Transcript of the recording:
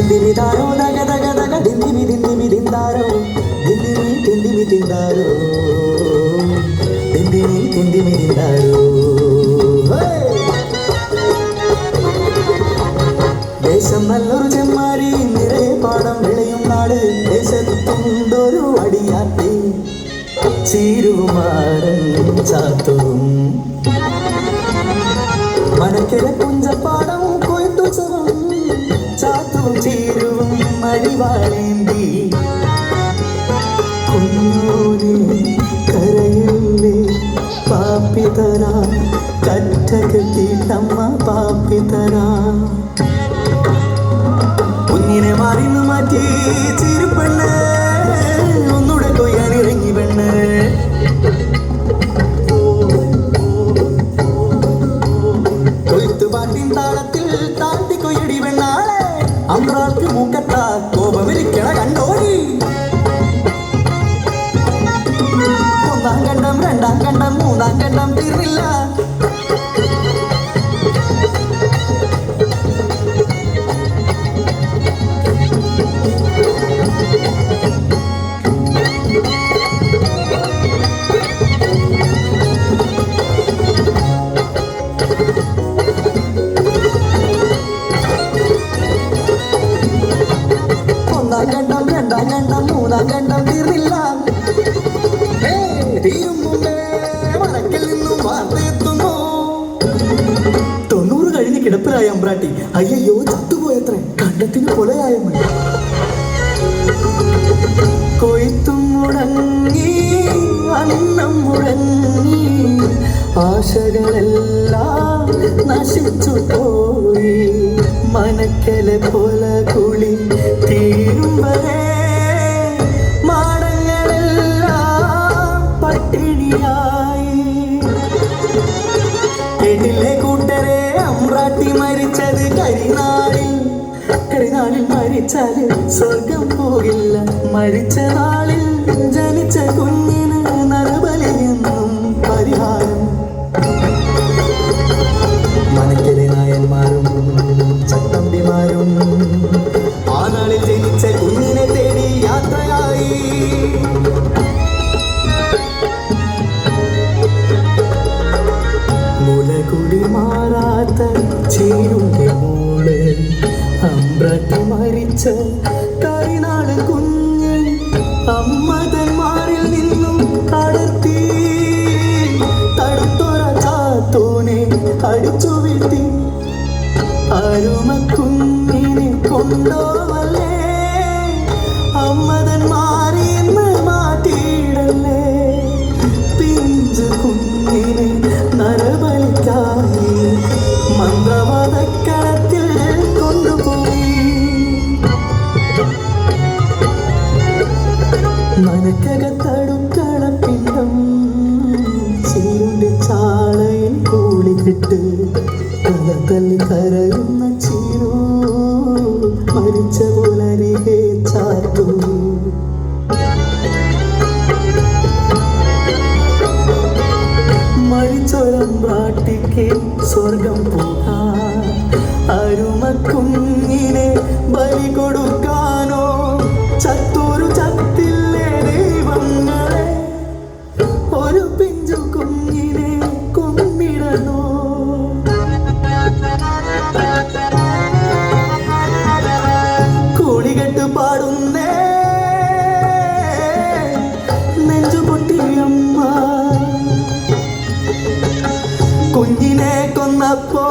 దిందిమి దారో దగ దగ దగ దిందిమి దిందిమి దిందారో దిందిమి తిందిమి తిందారో దిందిమి తిందిమి దిందారో ദേശം നല്ലൊരു ചെമ്മാരി നിറയെ പാടം വിളയും നാട് ദേശത്തുണ്ടൊരു അടിയാത്തി ചീരുമാരൻ ചാത്തും മനക്കിലെ കുഞ്ചപ്പാടം കൊയ്ത്തു ചുവം ചാത്തും ചീരുവും മടിവാളേന്തി കുഞ്ഞോനെ കരയല്ലേ പാപ്പിതരാ കറ്റ കെട്ടിട്ടമ്മ പാപ്പിതരാ കുഞ്ഞിനെ മാറിന്ന് മാറ്റി ചിരിപ്പെണ്ണ് ഒന്നുകൂടെ കൊയ്യാൻ ഇറങ്ങി പെണ്ണ് കൊയ്ത്തുപാട്ടിൻ താളത്തിൽ താഴ്ത്തി കൊയ്യടി പെണ്ണാളെ അമ്രാൾക്ക് മൂക്കത്ത കോപമിരിക്കണ കണ്ടോടി ഒന്നാം കണ്ടം രണ്ടാം കണ്ടം മൂന്നാം കണ്ടം തീർന്നില്ല മൂന്നാം കണ്ടം തീർന്നില്ല തീരും മുമ്പേ മറക്കിൽ നിന്നും വാർത്തയെത്തുന്നു 90 കഴിഞ്ഞ് കിടപ്പിലായ അമ്പ്രാട്ടി അയ്യോ ചത്തുപോയത്രേ കണ്ടത്തിന് കൊലയായ മതി കൊയ്ത്തും മുടങ്ങി അന്നം മുടങ്ങി ആശകളെല്ലാം നശിച്ചു പോയി മനക്കലെ പോലെ കുളി തീരും വരെ കേട്ടില്ലേ കൂട്ടരെ അമ്രാട്ടി മരിച്ചത് കരിനാളിൽ മരിച്ചാല് സ്വർഗം പോകില്ല മരിച്ച നാളിൽ ജനിച്ച കുഞ്ഞിന് നരബലിയെന്നും പരിഹാരം മനക്കിലെ നായന്മാരും ചട്ടമ്പിമാരും ആ നാളിൽ ജനിച്ച കുഞ്ഞിനെ തേടി യാത്രയായി മുലകുടി മാറാത്ത ചീരുന്റെ മോള് അമ്പ്രാട്ടി മരിച്ച കരിനാള് കുഞ്ഞ് അമ്മതന്മാരിൽ നിന്നും അടർത്തി തടുത്തൊര ചാത്തോനെ അടിച്ചു വീഴ്ത്തി അരുമ കുഞ്ഞിനെ കൊണ്ടോവല്ലേ അമ്മതന്മാരിന്ന് മാറ്റിയിടല്ലേ പിഞ്ചു കുഞ്ഞിനെ നരബലിക്കായി മന്ത്രവാദക്കളത്തിൽ കൊണ്ടുപോയി മനക്കകത്തടുക്കള പിണ്ടം ചീരുണ്ട് ചാളയിൽ കൂളിക്കിട്ട് തല തല്ലി കരയുന്ന ചീരു മരിച്ച പോലരികെ ചാത്തു മരിച്ചൊരമ്പ്രാട്ടിക്ക് സ്വർഗം പോകാൻ അരുമ കുഞ്ഞിനെ ബലി കൊടുക്കാനോ ചത്തോരു ചത്തില്ലേ ദൈവങ്ങളെ ഒരു പിഞ്ചു കുഞ്ഞിനെ കൊന്നിടണോ കൂളികെട്ട് പാടുന്നേ നെഞ്ചു പൊട്ടിയമ്മ കുഞ്ഞിനെ കൊന്നപ്പോ